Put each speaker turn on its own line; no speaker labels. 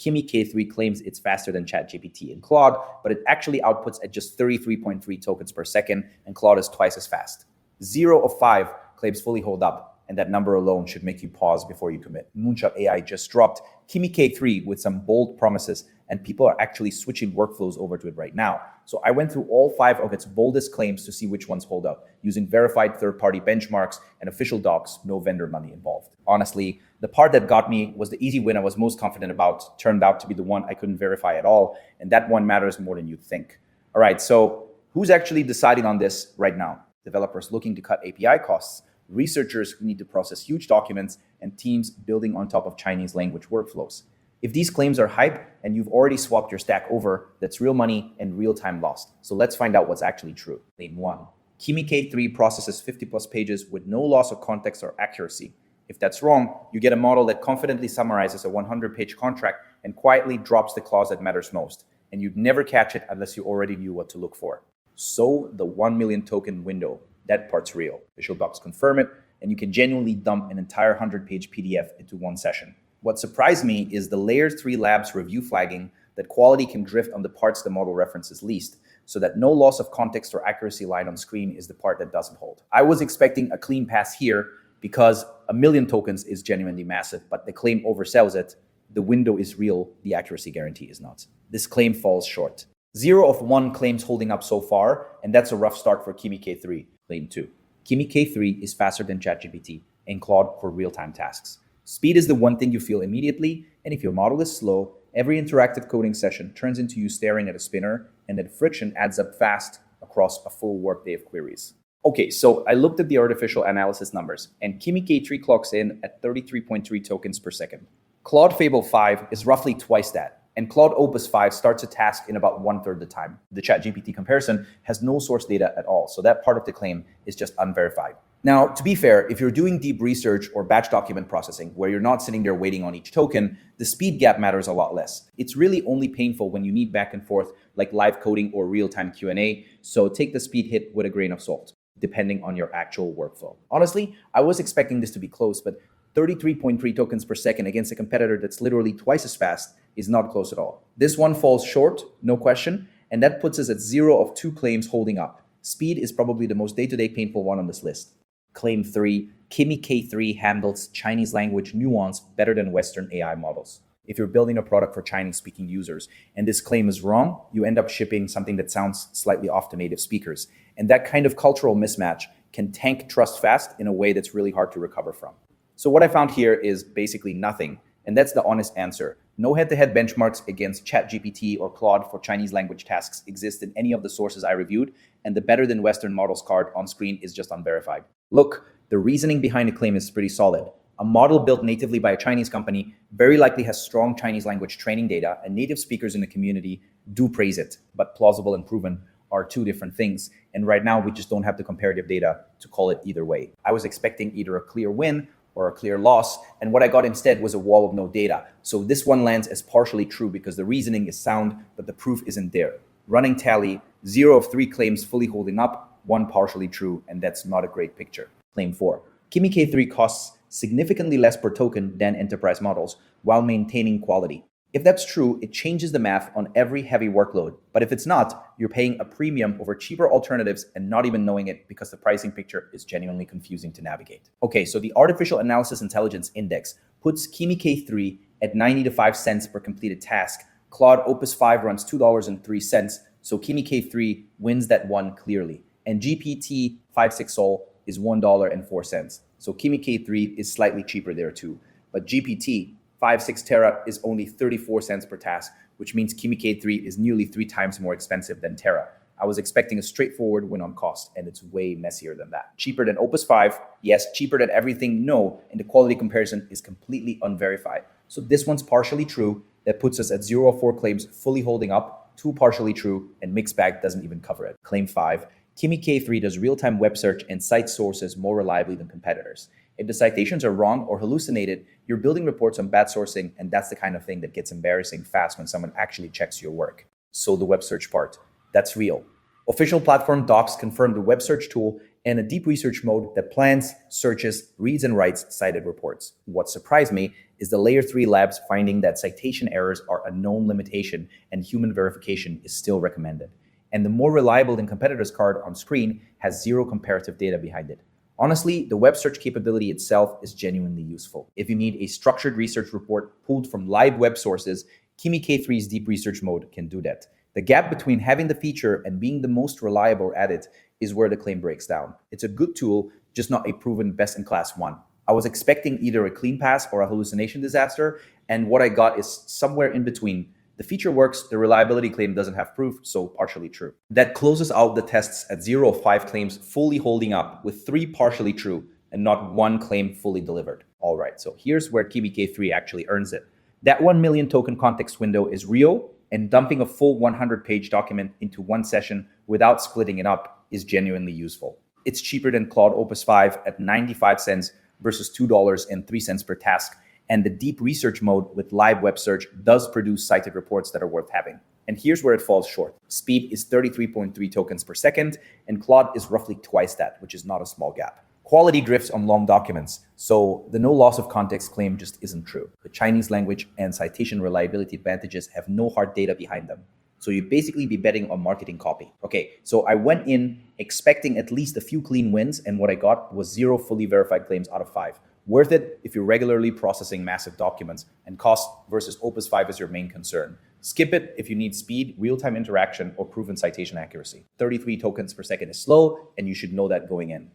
Kimi K3 claims it's faster than ChatGPT and Claude, but it actually outputs at just 33.3 tokens per second, and Claude is twice as fast. 0 of 5 claims fully hold up, and that number alone should make you pause before you commit. Moonshot AI just dropped Kimi K3 with some bold promises, and people are actually switching workflows over to it right now. So I went through all 5 of its boldest claims to see which ones hold up, using verified third-party benchmarks and official docs, no vendor money involved. Honestly, the part that got me was the easy win I was most confident about turned out to be the one I couldn't verify at all, and that one matters more than you think. All right, so who's actually deciding on this right now? Developers looking to cut API costs, researchers who need to process huge documents, and teams building on top of Chinese language workflows. If these claims are hype and you've already swapped your stack over, that's real money and real time lost. So let's find out what's actually true. Claim 1. Kimi K3 processes 50 plus pages with no loss of context or accuracy. If that's wrong, you get a model that confidently summarizes a 100-page contract and quietly drops the clause that matters most. And you'd never catch it unless you already knew what to look for. So the 1 million token window, that part's real. Official docs confirm it, and you can genuinely dump an entire 100-page PDF into one session. What surprised me is the Layer 3 Labs review flagging that quality can drift on the parts the model references least, so that no loss of context or accuracy line on screen is the part that doesn't hold. I was expecting a clean pass here because 1 million tokens is genuinely massive, but the claim oversells it. The window is real, the accuracy guarantee is not. This claim falls short. 0 of 1 claims holding up so far, and that's a rough start for Kimi K3. Claim 2. Kimi K3 is faster than ChatGPT and Claude for real-time tasks. Speed is the one thing you feel immediately, and if your model is slow, every interactive coding session turns into you staring at a spinner, and that friction adds up fast across a full workday of queries. Okay, so I looked at the artificial analysis numbers, and Kimi K3 clocks in at 33.3 tokens per second. Claude Fable 5 is roughly twice that, and Claude Opus 5 starts a task in about 1/3 the time. The ChatGPT comparison has no source data at all, so that part of the claim is just unverified. Now, to be fair, if you're doing deep research or batch document processing, where you're not sitting there waiting on each token, the speed gap matters a lot less. It's really only painful when you need back and forth like live coding or real-time Q&A, so take the speed hit with a grain of salt, depending on your actual workflow. Honestly, I was expecting this to be close, but 33.3 tokens per second against a competitor that's literally twice as fast is not close at all. This one falls short, no question, and that puts us at 0 of 2 claims holding up. Speed is probably the most day-to-day painful one on this list. Claim 3, Kimi K3 handles Chinese language nuance better than Western AI models. If you're building a product for Chinese-speaking users and this claim is wrong, you end up shipping something that sounds slightly off to native speakers. And that kind of cultural mismatch can tank trust fast in a way that's really hard to recover from. So what I found here is basically nothing, and that's the honest answer. No head-to-head benchmarks against ChatGPT or Claude for Chinese language tasks exist in any of the sources I reviewed, and the better than Western models card on screen is just unverified. Look, the reasoning behind the claim is pretty solid. A model built natively by a Chinese company very likely has strong Chinese language training data, and native speakers in the community do praise it, but plausible and proven are 2 different things, and right now we just don't have the comparative data to call it either way. I was expecting either a clear win or a clear loss, and what I got instead was a wall of no data. So this one lands as partially true because the reasoning is sound, but the proof isn't there. Running tally, 0 of 3 claims fully holding up, 1 partially true, and that's not a great picture. Claim 4. Kimi K3 costs significantly less per token than enterprise models while maintaining quality. If that's true, it changes the math on every heavy workload. But if it's not, you're paying a premium over cheaper alternatives and not even knowing it because the pricing picture is genuinely confusing to navigate. Okay, so the Artificial Analysis Intelligence Index puts Kimi K3 at 95 cents per completed task. Claude Opus 5 runs $2.03, so Kimi K3 wins that one clearly. And GPT 5.6 Sol is $1.04. So Kimi K3 is slightly cheaper there too. But GPT 5.6 Terra is only 34 cents per task, which means Kimi K3 is nearly 3 times more expensive than Terra. I was expecting a straightforward win on cost, and it's way messier than that. Cheaper than Opus 5, yes. Cheaper than everything, no. And the quality comparison is completely unverified. So this one's partially true. That puts us at 0 of 4 claims fully holding up, 2 partially true, and mixed bag doesn't even cover it. Claim 5, Kimi K3 does real-time web search and cites sources more reliably than competitors. If the citations are wrong or hallucinated, you're building reports on bad sourcing, and that's the kind of thing that gets embarrassing fast when someone actually checks your work. So the web search part, that's real. Official platform docs confirm the web search tool and a deep research mode that plans, searches, reads, and writes cited reports. What surprised me is the layer 3 labs finding that citation errors are a known limitation and human verification is still recommended. And the more reliable than competitors' card on screen has zero comparative data behind it. Honestly, the web search capability itself is genuinely useful. If you need a structured research report pulled from live web sources, Kimi K3's deep research mode can do that. The gap between having the feature and being the most reliable at it is where the claim breaks down. It's a good tool, just not a proven best-in-class one. I was expecting either a clean pass or a hallucination disaster, and what I got is somewhere in between. The feature works, the reliability claim doesn't have proof, so partially true. That closes out the tests at 0 of 5 claims fully holding up, with 3 partially true and not 1 claim fully delivered. All right, so here's where Kimi K3 actually earns it. That 1 million token context window is real, and dumping a full 100-page document into one session without splitting it up is genuinely useful. It's cheaper than Claude Opus 5 at 95 cents versus $2.03 per task. And the deep research mode with live web search does produce cited reports that are worth having. And here's where it falls short. Speed is 33.3 tokens per second, and Claude is roughly twice that, which is not a small gap. Quality drifts on long documents, so the no loss of context claim just isn't true. The Chinese language and citation reliability advantages have no hard data behind them. So you'd basically be betting on marketing copy. Okay, so I went in expecting at least a few clean wins, and what I got was 0 fully verified claims out of 5. Worth it if you're regularly processing massive documents and cost versus Opus 5 is your main concern. Skip it if you need speed, real-time interaction, or proven citation accuracy. 33 tokens per second is slow, and you should know that going in.